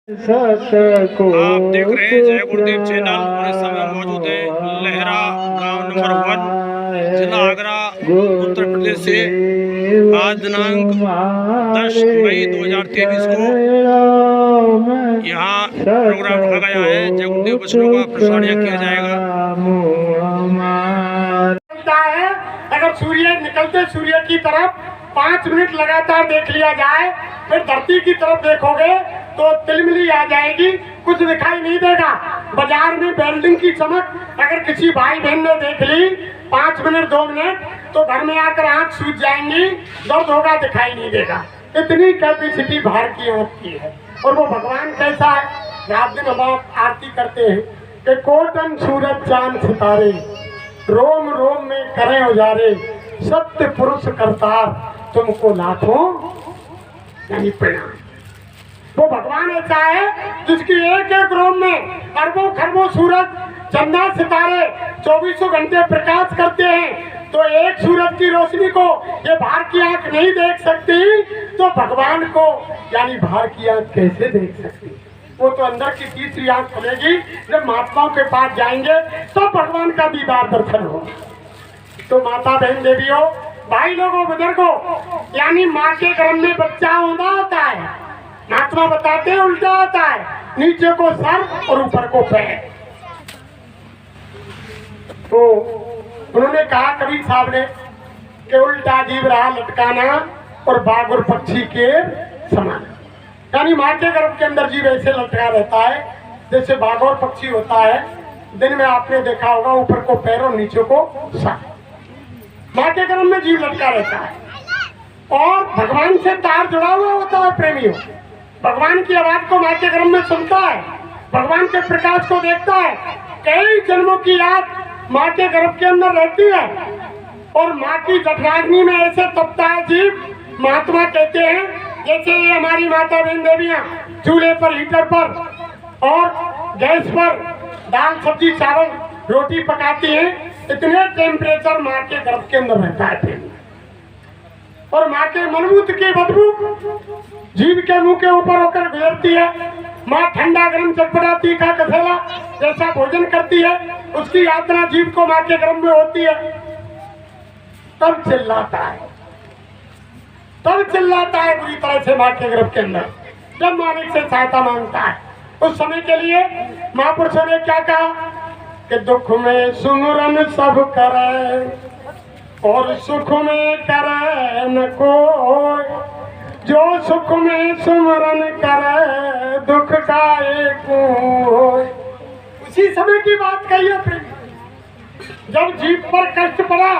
आप देख रहे हैं जय गुरुदेव चैनल और इस समय मौजूद है लहरा गांव नंबर 1 जिला आगरा उत्तर प्रदेश से। आज दिनांक 10 मई 2023 को यहाँ प्रोग्राम रखा गया है। जय गुरुदेव बच्चों का प्रसाद यहाँ किया जाएगा। अगर सूर्य निकलते सूर्य की तरफ 5 मिनट लगातार देख लिया जाए, फिर धरती की तरफ देखोगे तो तिलमिली आ जाएगी, कुछ दिखाई नहीं देगा। बाजार में बिल्डिंग की चमक अगर किसी भाई बहन ने देख ली 5 मिनट 2 मिनट, तो घर में आकर आंख सूज जाएंगी, दर्द होगा, दिखाई नहीं देगा। इतनी कैपेसिटी बाहर की आंख की है। और वो भगवान कैसा है, रात दिन हम आरती करते हैं कि कोटन सूरज चांद सितारे, रोम रोम में करें उजारे, सत्य पुरुष करतार, तुमको लाखों यानी प्रणाम। वो भगवान ऐसा है जिसकी एक एक रोम में अरबों खरबों सूरज चंदा सितारे 24 घंटे प्रकाश करते हैं। तो एक सूरज की रोशनी को ये बाहर की आंख नहीं देख सकती, तो भगवान को यानी बाहर की आंख कैसे देख सकती? वो तो अंदर की तीसरी आंख खुलेगी जब महात्माओं के पास जाएंगे, तो भगवान का दीदार दर्शन होगा। तो माता बहन देवियों, भाई लोगों, बुजुर्गों, यानी माँ के गर्भ में बच्चा होना होता है, महात्मा बताते हैं उल्टा होता है, नीचे को सर और ऊपर को पैर। तो उन्होंने कहा कबीर साहब ने कि उल्टा जीव रहा लटकाना और बाघ और पक्षी के समान। यानी माँ के गर्भ के अंदर जीव ऐसे लटका रहता है जैसे बाघ और पक्षी होता है। दिन में आपने देखा होगा ऊपर को पैर और नीचे को सर। माँ के गर्भ में जीव लटका रहता है और भगवान से तार जुड़ा हुआ होता है। प्रेमियों, भगवान की आवाज को माँ के गर्भ में सुनता है, भगवान के प्रकाश को देखता है। कई जन्मों की याद माँ के गर्भ के अंदर रहती है और माँ की जठराग्नि में ऐसे तपता है जीव। महात्मा कहते हैं जैसे ये हमारी माता बहन देवियाँ चूल्हे पर, हीटर पर और गैस पर दाल सब्जी चावल रोटी पकाती हैं, इतने टेम्परेचर माँ के गर्भ के अंदर रहता है। और माँ के मलमूत्र की बदबू जीव के मुंह के ऊपर होकर गुजरती है। माँ ठंडा गर्म चटपटा तीखा कसेला जैसा भोजन करती है, उसकी यातना जीव को माँ के गर्भ में होती है। तब चिल्लाता है बुरी तरह से माँ के गर्भ के अंदर, जब मालिक से सहायता मांगता है। उस समय के लिए महापुरुषों ने क्या कहा कि दुख में सुमरन सब करे और सुख में करे न कोई, जो सुख में सुमरन करे दुख का एक होय। उसी समय की बात कही है प्रेम, जब जीव पर कष्ट पड़ा,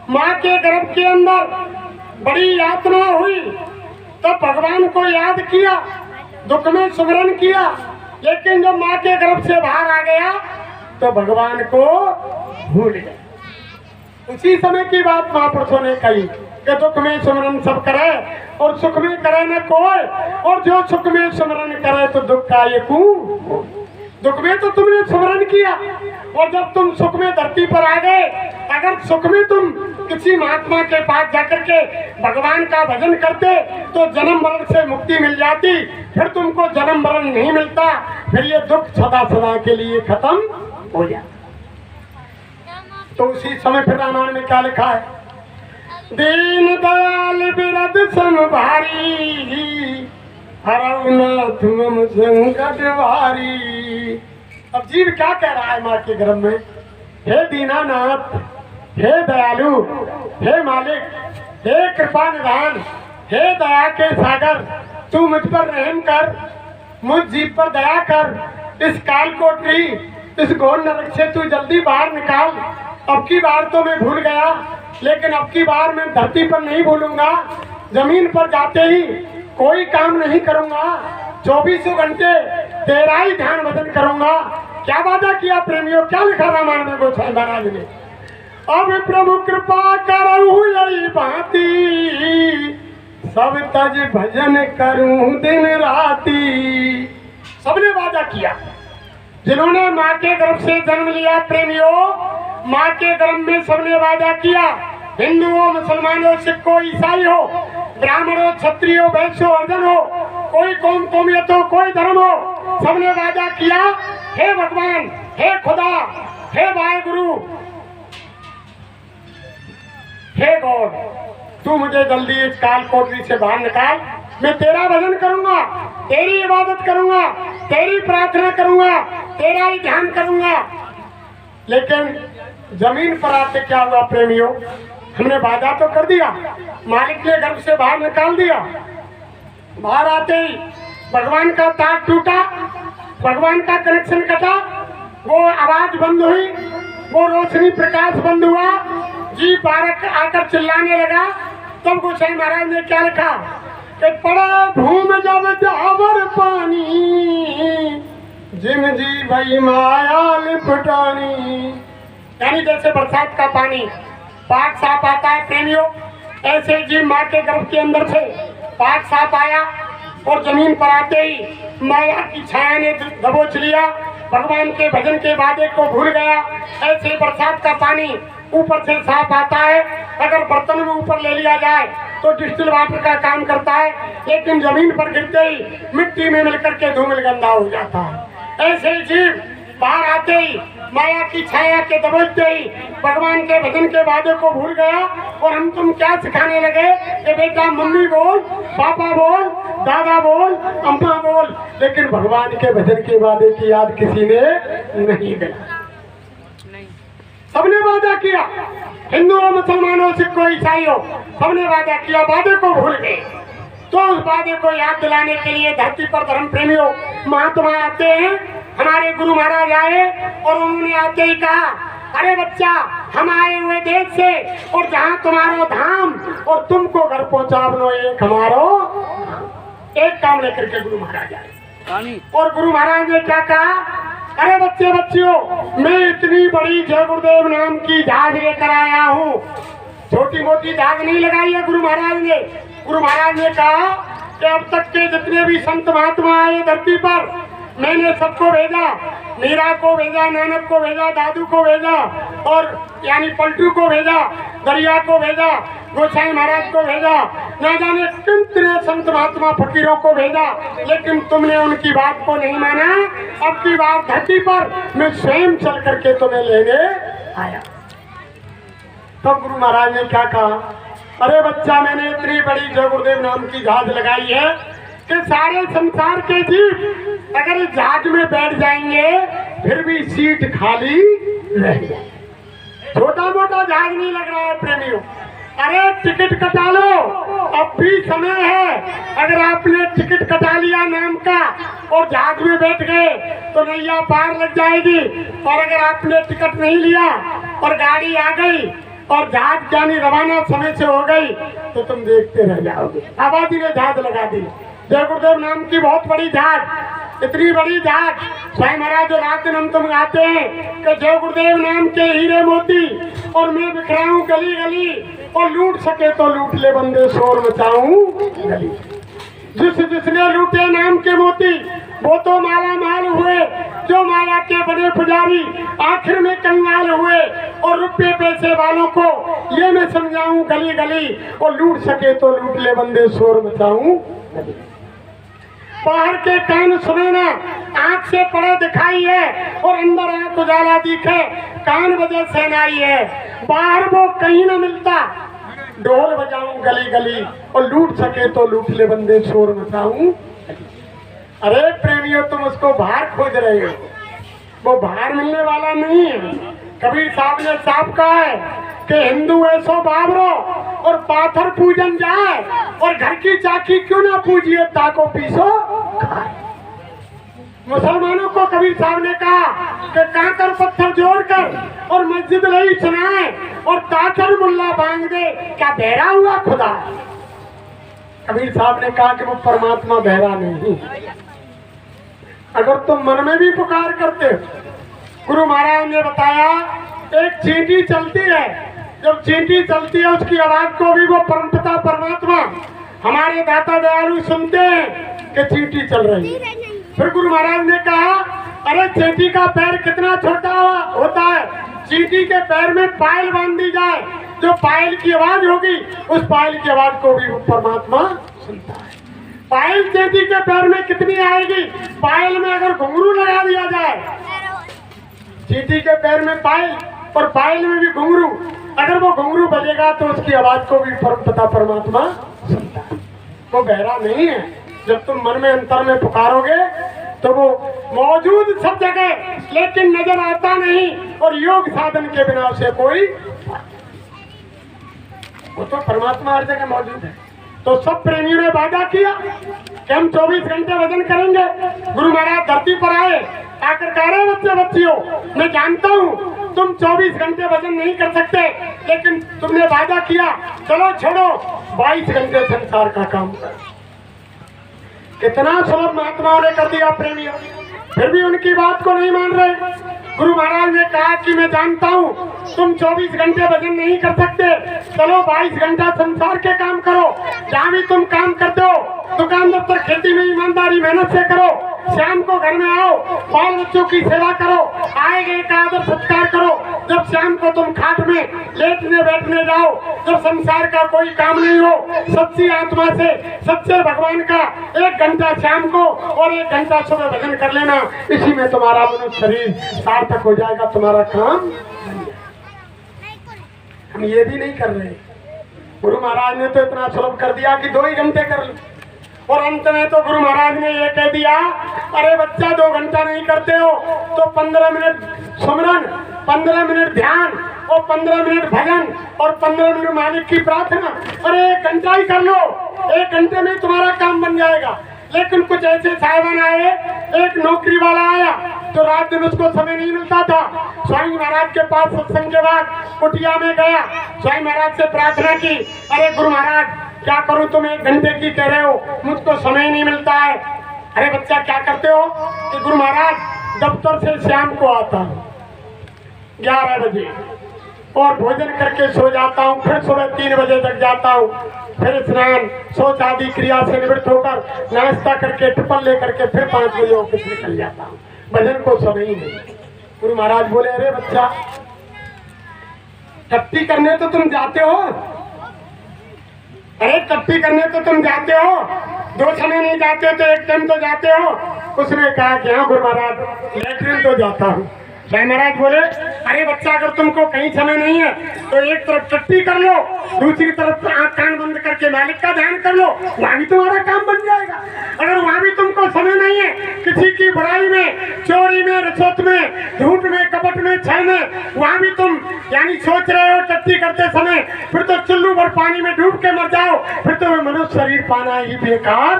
माँ के गर्भ के अंदर बड़ी यातना हुई, तब भगवान को याद किया, दुख में सुमरन किया। लेकिन जब माँ के गर्भ से बाहर आ गया तो भगवान को भूल गया। उसी समय की बात महापुरुषों ने कही कि दुख में सुमरन सब करे और सुख में करे न कोई, और जो सुख में सुमरन करे तो दुख का ये कू। दुख में तो तुमने सुमरन किया, और जब तुम सुख में धरती पर आ गए, अगर सुख में तुम किसी महात्मा के पास जाकर के भगवान का भजन करते तो जन्म मरण से मुक्ति मिल जाती। फिर तुमको जन्म मरण नहीं मिलता, फिर ये दुख सदा सदा के लिए खत्म हो जाता। तो उसी समय फिर रामायण में क्या लिखा है, दीन दयाल बिरद सम भारी, हरऊ नाथ मम संकट भारी। अब जीव क्या कह रहा है माँ के गर्भ में, हे दीनानाथ, हे दयालु, हे मालिक, हे कृपा निधान, हे दया के सागर, तू मुझ पर रहम कर, मुझ जीव पर दया कर, इस काल कोठरी, इस घोर नरक से तू जल्दी बाहर निकाल। अब की बार तो मैं भूल गया, लेकिन अब की बार मैं धरती पर नहीं भूलूंगा। जमीन पर जाते ही कोई काम नहीं करूंगा, 24 घंटे तेरा ही ध्यान भजन करूंगा। क्या वादा किया प्रेमियों, क्या लिखा रामायण में गोसाई महाराज ने, अब प्रभु कृपा करहु यही भांति, सब तज भजन करूं दिन राती। सबने वादा किया, जिन्होंने माँ के गर्भ से जन्म लिया प्रेमियों, माँ के गर्भ में सबने वादा किया। हिंदू हो, मुसलमान हो, सिख हो, ईसाई हो, ब्राह्मण हो, क्षत्रिय हो, वैश्य हो, अर्जन हो, कोई कौमियत हो, कोई धर्म हो, सबने वादा किया, हे भगवान, हे खुदा, हे वाहेगुरु, हे गॉड, तू मुझे जल्दी इस काल कोठरी से बाहर निकाल। मैं तेरा भजन करूंगा, तेरी इबादत करूंगा, तेरी प्रार्थना करूंगा, तेरा ही ध्यान करूंगा। लेकिन जमीन पर आके क्या हुआ प्रेमियों? हमने वादा तो कर दिया, मालिक ने घर से बाहर निकाल दिया। बाहर आते ही भगवान का तार टूटा, भगवान का कनेक्शन कटा, वो आवाज बंद हुई, वो रोशनी प्रकाश बंद हुआ, जी बारक आकर चिल्लाने लगा। तब गोसाई महाराज ने क्या लिखा कि पड़ा भूम जब जावर पानी, जिम जी भई माया लिपटानी। यानी जैसे बरसात का पानी पाक साफ आता है प्रेमियों, ऐसे जीव माँ के गर्भ के अंदर से पाक साफ आया और जमीन पर आते ही माया की छाया ने दबोच लिया, भगवान के भजन के वादे को भूल गया। ऐसे बरसात का पानी ऊपर से साफ आता है, अगर बर्तन में ऊपर ले लिया जाए तो डिस्टिल वाटर का काम करता है, लेकिन जमीन पर गिरते ही मिट्टी में मिलकर के धूमिल गंदा हो जाता है। ऐसे ही जीव बाहर आते ही माया की छाया के दबोचते ही भगवान के भजन के वादे को भूल गया। और हम तुम क्या सिखाने लगे कि बेटा मम्मी बोल, पापा बोल, दादा बोल, अम्मा बोल, लेकिन भगवान के भजन के वादे की याद किसी ने नहीं दिला। सबने वादा किया, हिंदुओं, मुसलमानों, सिखों, ईसाइयों, सबने वादा किया, वादे को भूल गए। तो उस वादे को याद दिलाने के लिए धरती पर धर्म प्रेमियों महात्मा आते हैं। हमारे गुरु महाराज आए और उन्होंने आते ही कहा, अरे बच्चा, हम आए हुए देश से और जहाँ तुम्हारो धाम और तुमको घर पहुँचा बनो एक हमारो। एक काम लेकर के गुरु महाराज आए और गुरु महाराज ने क्या कहा, अरे बच्चे बच्चियों, मैं इतनी बड़ी जय गुरुदेव नाम की जहाज लेकर आया हूँ। छोटी मोटी जहाज नहीं लगाई है गुरु महाराज ने। गुरु महाराज ने कहा कि अब तक के जितने भी संत महात्मा आए धरती पर, मैंने सबको भेजा, मीरा को भेजा, नानक को भेजा, दादू को भेजा, और यानी पलटू को भेजा, दरिया को भेजा, गोसाई महाराज को भेजा, न जाने कितने संत महात्मा फकीरों को भेजा, लेकिन तुमने उनकी बात को नहीं माना। अब की बार धरती पर मैं स्वयं चल करके तुम्हें लेने आया। तब गुरु महाराज ने क्या कहा, अरे बच्चा, मैंने इतनी बड़ी जय गुरुदेव नाम की जहाज लगाई है कि सारे संसार के जीव अगर इस जहाज में बैठ जाएंगे फिर भी सीट खाली रहेगी। छोटा मोटा जहाज नहीं लग रहा है प्रेमियों। अरे टिकट कटा लो, अब भी समय है। अगर आपने टिकट कटा लिया नाम का और जहाज में बैठ गए तो नैया पार लग जाएगी। और अगर आपने टिकट नहीं लिया और गाड़ी आ गई और जहाज यानी रवाना समय से हो गई तो तुम देखते रह जाओगे। आबादी ने जहाज लगा दी, जय गुरुदेव नाम की बहुत बड़ी जहाज, इतनी बड़ी जहाज। स्वामी महाराज जो रात दिन हम तुम गाते हैं कि जय गुरुदेव नाम के हीरे मोती और मैं बिखराऊं गली गली, और लूट सके तो लूट ले बंदे, शोर मचाऊं गली। जिसने लूटे नाम के मोती वो तो माला माल हुए, जो माया के बने पुजारी आखिर में कंगाल हुए। और रुपये पैसे वालों को ये मैं समझाऊं गली गली, और लूट सके तो लूट ले बंदे, शोर मचाऊं गली। बाहर के कान सुने ना, आंख से पड़े दिखाई है और अंदर आंख उजाला दिखे, कान बजे सहनाई है। बाहर वो कहीं न मिलता, ढोल बजाऊं गली गली, और लूट सके तो लूट ले बंदे, शोर मचाऊं। अरे प्रेमियों, तुम उसको बाहर खोज रहे हो, वो बाहर मिलने वाला नहीं है। कबीर साहब ने साफ कहा है कि हिंदू ऐसो बाबरो और पाथर पूजन जाए, और घर की चाकी क्यों ना पूजिए ताको पीसो खाए। मुसलमानों को कबीर साहब ने कहा कि कांकर पत्थर जोड़कर और मस्जिद लई सुनाए और ताकर मुल्ला बांध दे, क्या बहरा हुआ खुदा। कबीर साहब ने कहा कि वो परमात्मा बहरा नहीं। अगर तुम मन में भी पुकार करते हो, गुरु महाराज ने बताया एक चींटी चलती है, जब चींटी चलती है उसकी आवाज को भी वो परमपिता परमात्मा हमारे दाता दयालु सुनते हैं कि चींटी चल रही है। फिर गुरु महाराज ने कहा, अरे चींटी का पैर कितना छोटा होता है, चींटी के पैर में पायल बांध दी जाए, जो पायल की आवाज होगी उस पायल की आवाज को भी वो परमात्मा सुनता है। पायल चेटी के पैर में कितनी आएगी? पायल में अगर घुंघरू लगा दिया जाए, चींटी के पैर में पायल और पायल में भी घुंघरू, अगर वो घुंघरू बजेगा तो उसकी आवाज को भी पता परमात्मा सुनता है। वो बहरा नहीं है। जब तुम मन में अंतर में पुकारोगे तो वो मौजूद सब जगह लेकिन नजर आता नहीं, और योग साधन के बिना उसे कोई, वो तो परमात्मा हर जगह मौजूद है। तो सब प्रेमियों ने वादा किया कि हम 24 घंटे वजन करेंगे। गुरु महाराज धरती पर आए, आकर कह रहे बच्चे बच्चियों, मैं जानता हूँ तुम 24 घंटे वजन नहीं कर सकते, लेकिन तुमने वादा किया, चलो छोड़ो 22 घंटे संसार का काम कर। कितना सुलभ महात्माओं ने कर दिया प्रेमियों, फिर भी उनकी बात को नहीं मान रहे। गुरु महाराज ने कहा कि मैं जानता हूँ तुम 24 घंटे वजन नहीं कर सकते, चलो 22 घंटा संसार के काम करो। जहाँ भी तुम काम करते हो, दुकान दफ्तर खेती में ईमानदारी मेहनत से करो, शाम को घर में आओ, बाल बच्चों की सेवा करो, आए गए का आदर सत्कार करो। जब शाम को तुम खाट में लेटने बैठने जाओ, जब संसार का कोई काम नहीं हो, सच्ची आत्मा से सच्चे भगवान का 1 घंटा शाम को और 1 घंटा सुबह भजन कर लेना, इसी में तुम्हारा मनुष्य शरीर सार्थक हो जाएगा, तुम्हारा काम। हम ये भी नहीं कर रहे। गुरु महाराज ने तो इतना सुलभ कर दिया कि 2 ही घंटे कर लो, और अंत में तो गुरु महाराज ने ये कह दिया, अरे बच्चा 2 घंटा नहीं करते हो तो 15 मिनट सुमरन, 15 मिनट ध्यान और 15 मिनट भजन और 15 मिनट मालिक की प्रार्थना, अरे 1 घंटा ही कर लो, 1 घंटे में तुम्हारा काम बन जाएगा। लेकिन कुछ ऐसे साहिबान आए, एक नौकरी वाला आया तो रात दिन उसको समय नहीं मिलता था। स्वामी महाराज के पास सत्संग के बाद कुटिया में गया, स्वामी महाराज से प्रार्थना की, अरे गुरु महाराज क्या करूं, तुम 1 घंटे की कह रहे हो, मुझको समय नहीं मिलता है। अरे बच्चा क्या करते हो? कि गुरु महाराज दफ्तर से शाम को आता हूँ 11 बजे और भोजन करके सो जाता हूँ, फिर सुबह 3 बजे तक जाता हूँ, फिर स्नान शौच आदि क्रिया से निवृत्त होकर नाश्ता करके टिफिन लेकर के फिर 5 बजे ऑफिस निकल जाता हूँ, भजन को समय ही नहीं। गुरु महाराज बोले, अरे बच्चा टट्टी करने तो तुम जाते हो, अरे टट्टी करने तो तुम जाते हो, 2 समय नहीं जाते तो 1 टाइम तो जाते हो। उसने कहा कि हाँ गुरु महाराज लेटरिन तो जाता हूँ। स्वामी महाराज बोले, अरे बच्चा अगर तुमको कहीं समय नहीं है तो एक तरफ टट्टी कर लो, दूसरी तरफ आंख कान बंद करके मालिक का ध्यान कर लो, वहां भी तुम्हारा काम बन जाएगा। अगर वहां भी तुमको समय नहीं है किसी की बुराई में, चोरी में, रिश्वत में, झूठ में, कपट में, छल में, वहां भी तुम यानी सोच रहे हो टट्टी करते समय, फिर तो चुल्लू भर पानी में डूब के मर जाओ, फिर तो मनुष्य शरीर पाना ही बेकार,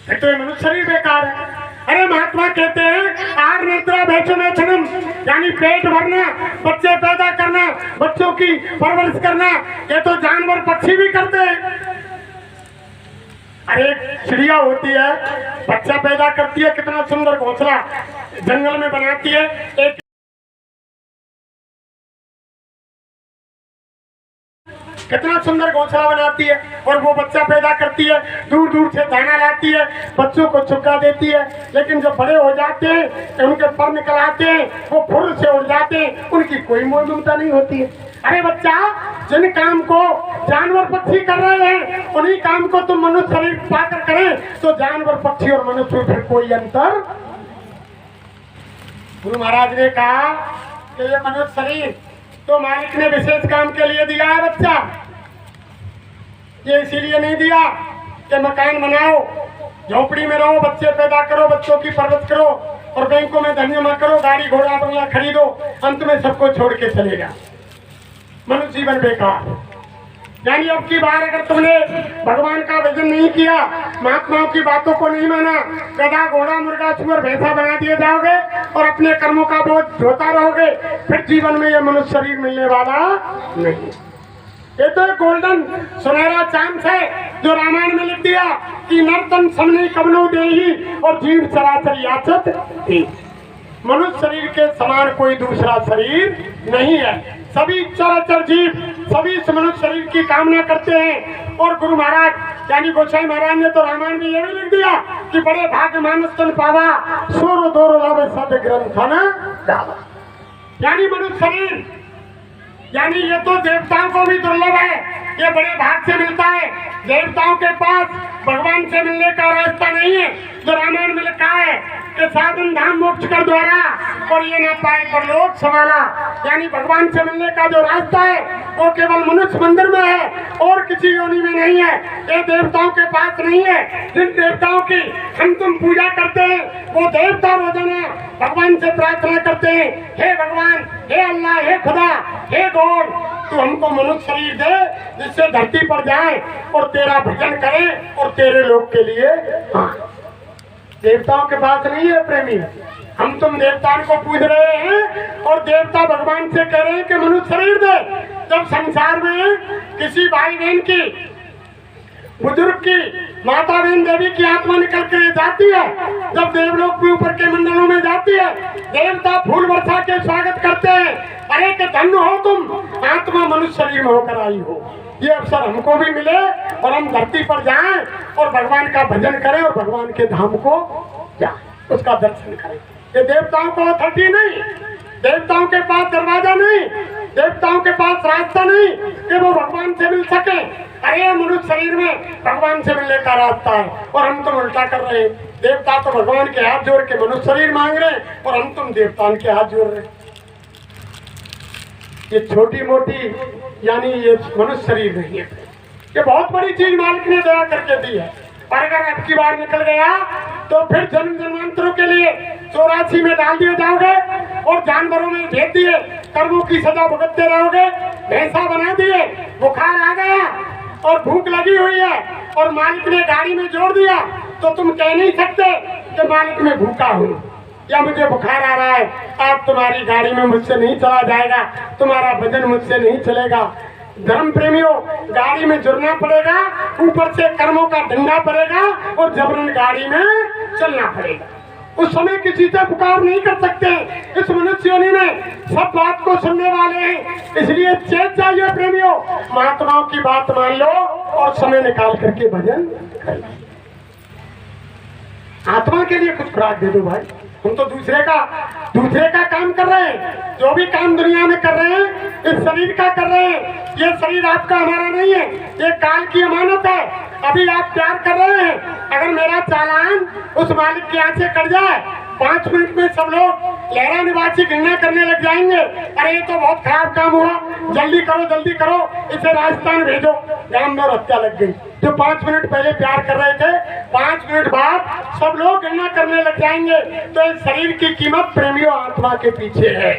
फिर तो मनुष्य शरीर बेकार है। अरे महात्मा कहते हैं आर निद्रा भैचुमेथनम, यानी पेट भरना, बच्चे पैदा करना, बच्चों की परवरिश करना, ये तो जानवर पक्षी भी करते हैं। अरे चिड़िया होती है, बच्चा पैदा करती है, कितना सुंदर घोंसला जंगल में बनाती है, एक कितना सुंदर घोंसला बनाती है और वो बच्चा पैदा करती है, दूर दूर से दाना लाती है, बच्चों को चुका देती है। लेकिन जब बड़े हो जाते हैं, उनके पर निकल आते हैं, वो फुर से उड़ जाते हैं, उनकी कोई मोह ममता नहीं होती है। अरे बच्चा, जिन काम को जानवर पक्षी कर रहे हैं उन्हीं काम को तुम मनुष्य शरीर पाकर करें तो जानवर पक्षी और मनुष्य में फिर कोई अंतर। गुरु महाराज ने कहा कि ये मनुष्य शरीर तो मालिक ने विशेष काम के लिए दिया है बच्चा, ये इसीलिए नहीं दिया कि मकान बनाओ, झोपड़ी में रहो, बच्चे पैदा करो, बच्चों की परवरिश करो और बैंकों में धन जमा करो, गाड़ी घोड़ा बंगला खरीदो, अंत में सबको छोड़ के चलेगा, मनुष्य जीवन बेकार। यानी अब की बार अगर तुमने भगवान का भजन नहीं किया, महात्माओं की बातों को नहीं माना, गधा घोड़ा मुर्गा सुअर भैंसा बना दिए जाओगे और अपने कर्मों का बोझ ढोता रहोगे, फिर जीवन में यह मनुष्य शरीर मिलने वाला नहीं। ये तो एक गोल्डन सुनहरा चांस है जो रामायण में लिख दिया कि नर्तन समने कवनो देही और जीव चराचर याचत थी। मनुष्य शरीर के समान कोई दूसरा शरीर नहीं है। सभी चराचर जीव सभी इस मनुष्य शरीर की कामना करते हैं। और गुरु महाराज यानी गोसाई महाराज ने तो रामायण में यह भी लिख दिया कि बड़े भाग्य मानस तन पावा सोरो दोरो लावे सद ग्रंथन गावा। यानी मनुष्य शरीर यानी ये तो देवताओं को भी दुर्लभ है, ये बड़े भाग से मिलता है। देवताओं के पास भगवान से मिलने का रास्ता नहीं है। जो रामायण में लिखा है कि साधन धाम मोक्ष कर द्वारा और ये ना पाए परलोक सवाला, यानी भगवान से मिलने का जो रास्ता है वो केवल मनुष्य मंदिर में है और किसी योनि में नहीं है। ये देवताओं के पास नहीं है। जिन देवताओं की हम तुम पूजा करते हैं वो देवता रोजाना भगवान से प्रार्थना करते हैं, हे भगवान, हे अल्लाह, हे खुदा, हे गॉड, तू हमको मनुष्य शरीर दे जिससे धरती पर जाए और तेरा भजन करें और तेरे लोग के लिए। हाँ, देवताओं के पास नहीं है प्रेमी। हम तुम देवताओं को पूज रहे हैं और देवता भगवान से कह रहे हैं कि मनुष्य शरीर दे। जब संसार में किसी भाई बहन की, बुजुर्ग की, माता बहन देवी की आत्मा निकल कर जाती है, जब देवलोक के ऊपर के मंडलों में जाती है, देवता फूल वर्षा के स्वागत करते हैं। अरे कि धन्य हो तुम, आत्मा मनुष्य शरीर में होकर आई हो। ये अवसर हमको भी मिले और हम धरती पर जाएं और भगवान का भजन करें और भगवान के धाम को जाएं, उसका दर्शन करें। ये देवताओं को अथॉरिटी नहीं, देवताओं के पास दरवाजा नहीं, देवताओं के पास रास्ता नहीं कि वो भगवान से मिल सके। अरे मनुष्य शरीर में भगवान से मिलने का रास्ता है और हम तुम उल्टा कर रहे हैं। देवता तो भगवान के हाथ जोड़ के मनुष्य शरीर मांग रहे हैं और हम तुम देवताओं के हाथ जोड़ रहे हैं। ये छोटी मोटी यानी ये मनुष्य शरीर नहीं है, ये बहुत बड़ी चीज मालिक ने दया करके दी है। और अगर अब की बार निकल गया तो फिर जन्म जन्मांतरों के लिए 84 में डाल दिए जाओगे और जानवरों में भेज दिए, कर्मों की सजा भुगतते रहोगे। भैंसा बना दिए, बुखार आ गया और भूख लगी हुई है और मालिक ने गाड़ी में जोड़ दिया तो तुम कह नहीं सकते कि मालिक में भूखा हूँ या मुझे बुखार आ रहा है। आप तुम्हारी गाड़ी में मुझसे नहीं चला जाएगा, तुम्हारा भजन मुझसे नहीं चलेगा। धर्म प्रेमियों, गाड़ी में जुड़ना पड़ेगा, ऊपर से कर्मों का डंडा पड़ेगा और जबरन गाड़ी में चलना पड़ेगा। उस समय किसी से पुकार नहीं कर सकते। इस मनुष्य योनि में सब बात को सुनने वाले हैं, इसलिए चेत जाइए प्रेमियों, महात्माओं की बात मान लो और समय निकाल करके भजन कर। आत्मा के लिए कुछ खुराक दे दो भाई। हम तो दूसरे का काम कर रहे हैं। जो भी काम दुनिया में कर रहे हैं इस शरीर का कर रहे हैं। ये शरीर आपका हमारा नहीं है, ये काल की अमानत है। अभी आप प्यार कर रहे हैं, अगर मेरा चालान उस मालिक के हाथ से कट जाए 5 मिनट में सब लोग लहरा निवासी गिनना करने लग जाएंगे। अरे ये तो बहुत खराब काम हुआ, जल्दी करो, इसे राजस्थान भेजो। गांव में हत्या लग गई। जो 5 मिनट पहले प्यार कर रहे थे, 5 मिनट बाद सब लोग गणना करने लग जाएंगे। तो इस शरीर की कीमत प्रेमियों आत्मा के पीछे है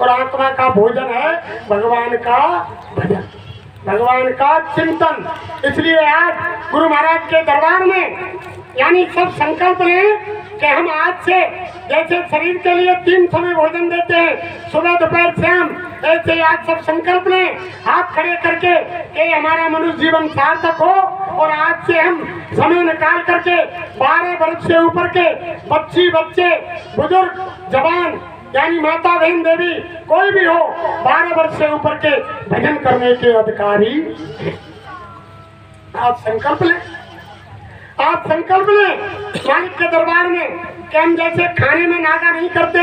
और आत्मा का भोजन है भगवान का भजन, भगवान का चिंतन। इसलिए आज गुरु महाराज के दरबार में यानी सब संकल्प लें कि हम आज से जैसे शरीर के लिए 3 समय भोजन देते हैं, सुबह दोपहर शाम, ऐसे आज सब संकल्प लें हाथ खड़े करके कि हमारा मनुष्य जीवन सार्थक हो। और आज से हम समय निकाल करके 12 वर्ष से ऊपर के बच्चे, बुजुर्ग, जवान यानी माता बहन देवी कोई भी हो, 12 वर्ष से ऊपर के भजन करने के अधिकारी हैं। आप संकल्प लें, आप संकल्प लें मालिक के दरबार में कि हम जैसे खाने में नागा नहीं करते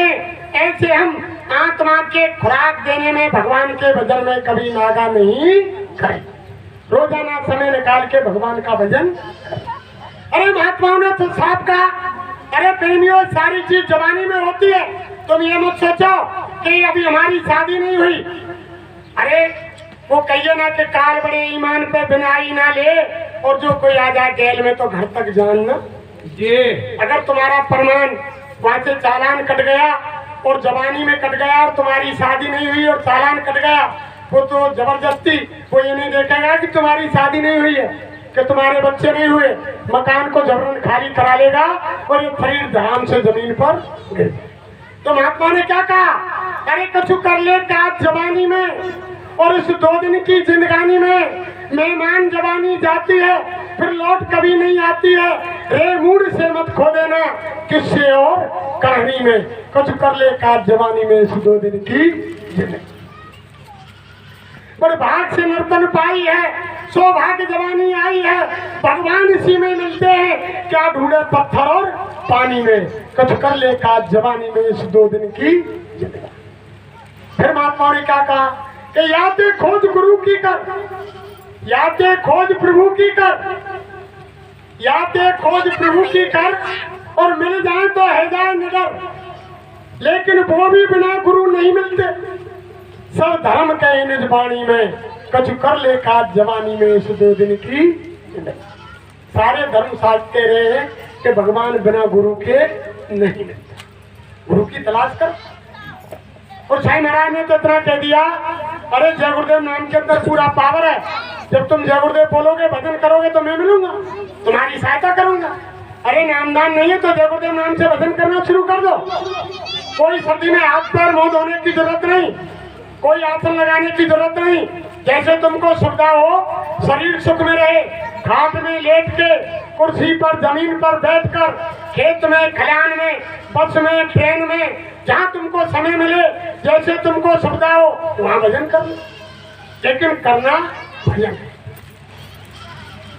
ऐसे हम आत्मा के खुराक देने में, भगवान के भजन में कभी नागा नहीं करें। रोजाना समय निकाल के भगवान का भजन करें। अरे महात्माओं ने तो साफ कहा, अरे प्रेमियों सारी चीज जवानी में होती है। तुम ये मत सोचो कि अभी हमारी शादी नहीं हुई। अरे वो कहिए ना कि काल बड़े ईमान पे बिनाई ना ले और जो कोई आ जाए जेल में तो घर तक जानना जी। अगर तुम्हारा प्रमाण वहां से चालान कट गया और जवानी में कट गया और तुम्हारी शादी नहीं हुई और चालान कट गया, वो तो जबरदस्ती वो ये नहीं देखेगा कि तुम्हारी शादी नहीं हुई है, कि तुम्हारे बच्चे नहीं हुए, मकान को जबरन खाली करा लेगा और ये शरीर धराम से जमीन पर गिर। तो महात्मा ने क्या कहा, अरे कछु कर ले काज जवानी में और इस 2 दिन की जिंदगानी में मेहमान जवानी जाती है फिर लौट कभी नहीं आती है। रे मूड से मत खो देना किससे और कहानी में, कुछ कर ले काज जवानी में इस 2 दिन की जिंदगी। बड़े भाग से नर्तन पाई है, सौभाग्य जवानी आई है, भगवान इसी में मिलते हैं। क्या ढूंढे पत्थर और पानी में, कुछ कर ले काज जवानी में इस 2 दिन की जिंदगी। फिर महात्मा ने क्या कहा कि यादें खोज गुरु की कर, या ते खोज प्रभु की कर, या ते खोज प्रभु की कर और मिल जाए तो है जाए निडर, लेकिन वो भी बिना गुरु नहीं मिलते। सब धर्म के निज वाणी में, कछु कर ले खाद जवानी में, इस 2 दिन की जिंदगी। सारे धर्म साधते रहे हैं कि भगवान बिना गुरु के नहीं मिलते, गुरु की तलाश कर। और साईं महाराज ने तो इतना कह दिया, अरे जय गुरुदेव नाम के अंदर पूरा पावर है, जब तुम जय गुरुदेव बोलोगे भजन करोगे तो मैं मिलूंगा, तुम्हारी सहायता करूंगा। अरे नामदान नहीं है तो जय गुरुदेव नाम से भजन करना शुरू कर दो। कोई सर्दी में हाथ पैर मुंह धोने की जरूरत नहीं, कोई आसन लगाने की जरूरत नहीं। जैसे तुमको सुविधा हो, शरीर सुख में रहे, खाट में लेट के, कुर्सी पर, जमीन पर बैठकर, खेत में, खलिहान में, बस में, ट्रेन में, जहाँ तुमको समय मिले, जैसे तुमको सुविधा हो वहाँ भजन कर लो। लेकिन करना भजन,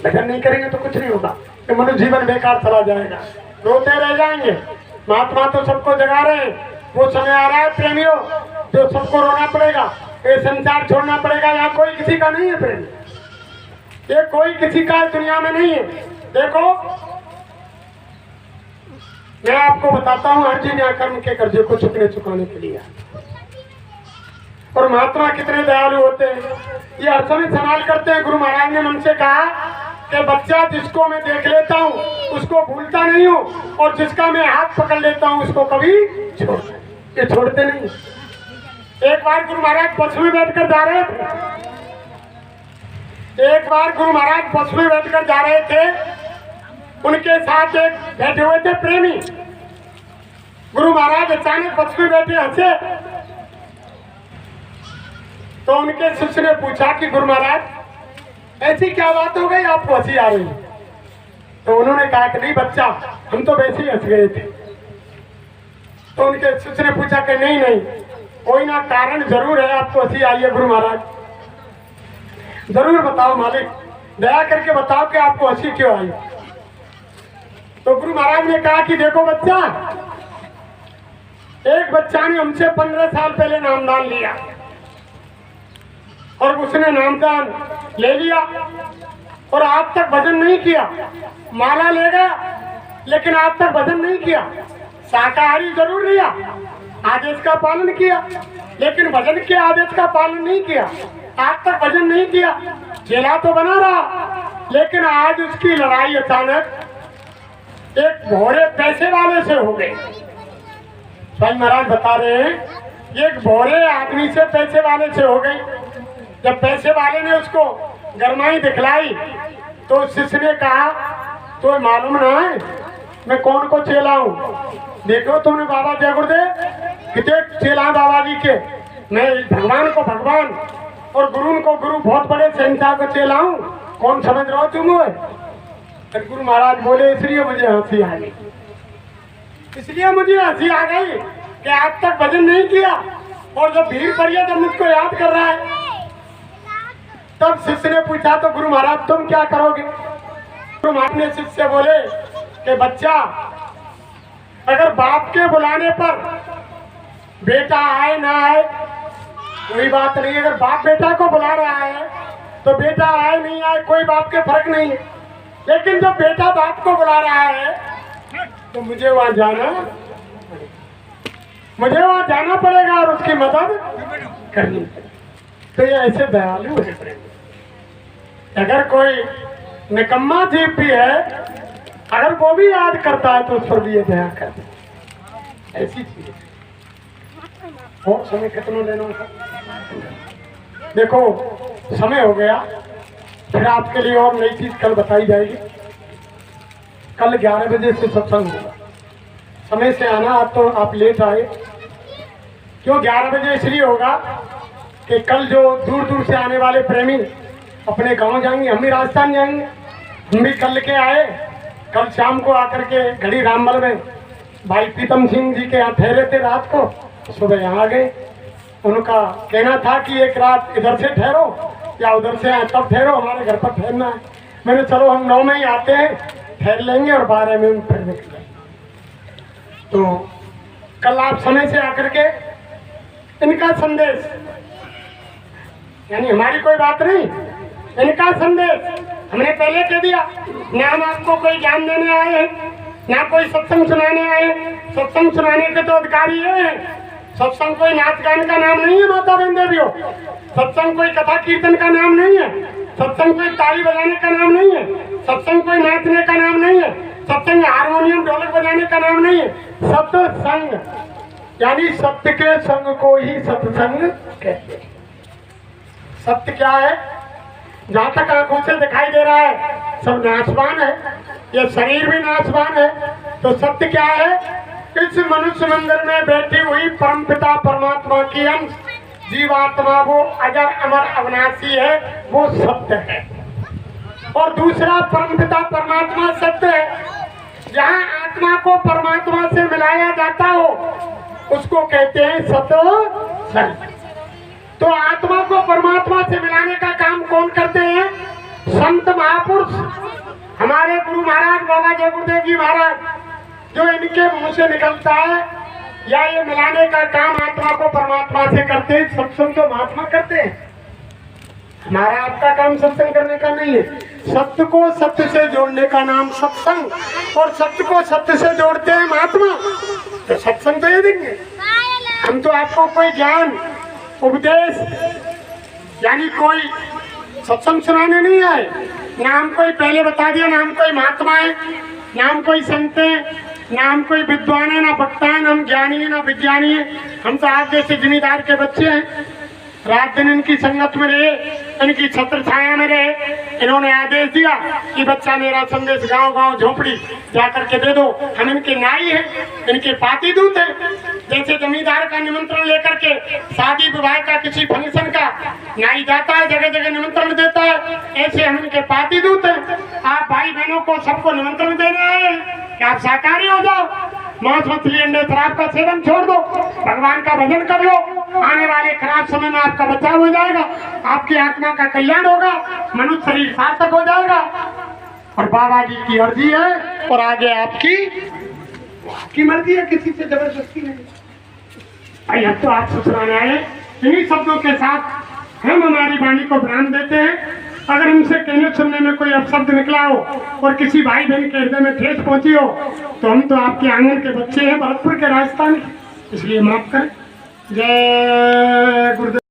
भजन नहीं करेंगे तो कुछ नहीं होगा, तो मनुष्य जीवन बेकार चला जाएगा, रोते रह जाएंगे। महात्मा तो सबको जगा रहे हैं, वो समय आ रहा है प्रेमियों जो सबको रोना पड़ेगा, ये संसार छोड़ना पड़ेगा। यहाँ कोई किसी का नहीं है प्रेम, ये कोई किसी का दुनिया में नहीं है। देखो मैं आपको बताता हूँ, हर चीज यहाँ कर्म के कर्जे को चुकाने के लिए। और महात्मा कितने दयालु होते हैं, ये हर समय संभाल करते हैं। गुरु महाराज ने हमसे कहा कि बच्चा जिसको मैं देख लेता हूँ उसको भूलता नहीं हूँ, और जिसका मैं हाथ पकड़ लेता हूँ उसको कभी ये छोड़ते नहीं। एक बार गुरु महाराज बस में बैठकर जा रहे थे, एक बार गुरु महाराज बस में बैठकर जा रहे थे, उनके साथ एक बैठे हुए थे प्रेमी। गुरु महाराज अचानक बस में बैठे हंसे, तो उनके शिष्य ने पूछा कि गुरु महाराज ऐसी क्या बात हो गई, आपको हंसी आ रही? तो उन्होंने कहा कि नहीं बच्चा, हम तो वैसे ही हंस गए थे। तो उनके शिष्य ने पूछा कि नहीं नहीं, कोई ना कारण जरूर है आपको हंसी आई है गुरु महाराज, जरूर बताओ मालिक, दया करके बताओ कि आपको हंसी क्यों आई। तो गुरु महाराज ने कहा कि देखो बच्चा, एक बच्चा ने हमसे 15 साल पहले नामदान लिया, और उसने नामदान ले लिया और आज तक भजन नहीं किया। माला ले गया लेकिन आज तक भजन नहीं किया। शाकाहारी जरूर लिया, आदेश का पालन किया, लेकिन भजन के आदेश का पालन नहीं किया, आज तक भजन नहीं किया। चेला तो बना रहा, लेकिन आज उसकी लड़ाई अचानक एक भोरे पैसे वाले से हो गई। स्वामी महाराज बता रहे हैं एक भोरे आदमी से पैसे वाले से हो गई। जब पैसे वाले ने उसको गरमाई दिखलाई तो शिष्य ने कहा तो मालूम ना है मैं कौन को चेला हूँ? देखो तुमने बाबा जय गुरुदेव कितने चेला बाबा जी के, मैं भगवान को भगवान और गुरु को गुरु, बहुत बड़े शहंशाह को चेला हूँ, कौन समझ रहे हो तुम? गुरु महाराज बोले इसलिए मुझे हंसी आ गई, इसलिए मुझे हंसी आ गई कि आज तक भजन नहीं किया, और जब भीड़ पड़ी है जब मुझको याद कर रहा है। तब शिष्य ने पूछा तो गुरु महाराज तुम क्या करोगे? गुरु महाराज ने शिष्य से बोले कि बच्चा, अगर बाप के बुलाने पर बेटा आए ना आए कोई बात नहीं, अगर बाप बेटा को बुला रहा है तो बेटा आए नहीं आए कोई बाप के फर्क नहीं है, लेकिन जब बेटा बाप को बुला रहा है तो मुझे वहां जाना पड़ेगा और उसकी मदद करनी पड़ेगी। तो ये ऐसे दयालु है। अगर कोई निकम्मा जीव भी है, अगर वो भी याद करता है तो उस पर भी ये दया करता है, ऐसी चीज है। और समय कितना लेना होगा? देखो समय हो गया, फिर आपके लिए और नई चीज कल बताई जाएगी। कल 11 बजे से सत्संग होगा, समय से आना। आप तो आप लेट आए, क्यों 11 बजे इसलिए होगा कि कल जो दूर दूर से आने वाले प्रेमी अपने गांव जाएंगे, हम भी राजस्थान जाएंगे, हम भी कल के आए। कल शाम को आकर के घड़ी रामबल में भाई प्रीतम सिंह जी के यहाँ ठहरे थे रात को, सुबह यहाँ आ गए। उनका कहना था कि एक रात इधर से ठहरो या उधर से तब ठहरो, हमारे घर पर ठहरना है। मैंने चलो हम 9 में ही आते हैं, ठहर लेंगे और 12 में फिर निकलेंगे। तो कल आप समय से आकर के इनका संदेश, यानी हमारी कोई बात नहीं, इनका संदेश हमने पहले कह दिया, ना हम आपको कोई ज्ञान देने आए हैं, ना कोई सत्संग सुनाने आए। सत्संग सुनाने के तो अधिकारी ये हैं। सत्संग कोई नाच गान का नाम नहीं है माता बहन देवियों। सत्संग कोई कथा कीर्तन का नाम नहीं है। सत्संग कोई ताली बजाने का नाम नहीं है। सत्संग कोई नाचने का नाम नहीं है। सत्संग हारमोनियम ढोलक बजाने का नाम नहीं है। सत्संग यानी सत्य के संग को ही सत्संग कहते हैं। सत्य क्या है? जहाँ तक आंखों से दिखाई दे रहा है सब नाशवान है, ये शरीर भी नाशवान है। तो सत्य क्या है? इस मनुष्य मंदिर में बैठी हुई परमपिता परमात्मा की अंश जीवात्मा वो अजर अमर अविनाशी है, वो सत्य है। और दूसरा परमपिता परमात्मा सत्य है। जहाँ आत्मा को परमात्मा से मिलाया जाता हो उसको कहते हैं सत्संग। तो आत्मा को परमात्मा से मिलाने का काम कौन करते हैं? संत महापुरुष, हमारे गुरु महाराज बाबा जय गुरुदेव जी महाराज, जो इनके मुंह से निकलता है या ये मिलाने का काम आत्मा को परमात्मा से करते हैं। सत्संग तो महात्मा करते हैं, हमारा आपका काम सत्संग करने का नहीं है। सत्य को सत्य से जोड़ने का नाम सत्संग, और सत्य को सत्य से जोड़ते हैं महात्मा। तो सत्संग तो ये देंगे। हम तो आपको कोई ज्ञान उपदेश यानी कोई सत्संग सुनाने नहीं आए। ना हम कोई पहले बता दिया, ना हम कोई महात्मा है, ना हम कोई संत है, ना हम कोई विद्वान है, ना वक्ता है, ना हम ज्ञानी है, ना विज्ञानी है। हम तो आप जैसे जिम्मेदार के बच्चे हैं। रात दिन इनकी संगत में रहे, इनकी छत्र छाया में रहे। इन्होंने आदेश दिया कि बच्चा मेरा संदेश गांव गांव झोपड़ी जाकर के दे दो। हम इनके नाई हैं, इनके पाती दूत हैं। जैसे जमींदार का निमंत्रण लेकर के शादी विवाह का किसी फंक्शन का नाई जाता है, जगह जगह निमंत्रण देता है, ऐसे हम इनके पाती दूत हैं। आप भाई बहनों को सबको निमंत्रण दे रहे हैं कि आप शाकाहारी हो जाओ, मांस मछली अंडे शराब का सेवन छोड़ दो, भगवान का भजन कर लो। आने वाले खराब समय में आपका बचाव हो जाएगा, आपकी आत्मा का कल्याण होगा, मनुष्य शरीर सार्थक हो जाएगा। और बाबा जी की अर्जी है और आगे आपकी मर्जी है, किसी से जबरदस्ती नहीं। भाई अब तो आप ससुराल आए, इन्हीं शब्दों के साथ हम हमारी वाणी को प्राण देते हैं। अगर हमसे कहने सुनने में कोई अपशब्द निकला हो और किसी भाई बहन के हृदय में ठेस पहुंची हो तो हम तो आपके आंगन के बच्चे हैं, भरतपुर के राजस्थान, इसलिए माफ करें। जय गुरुदेव।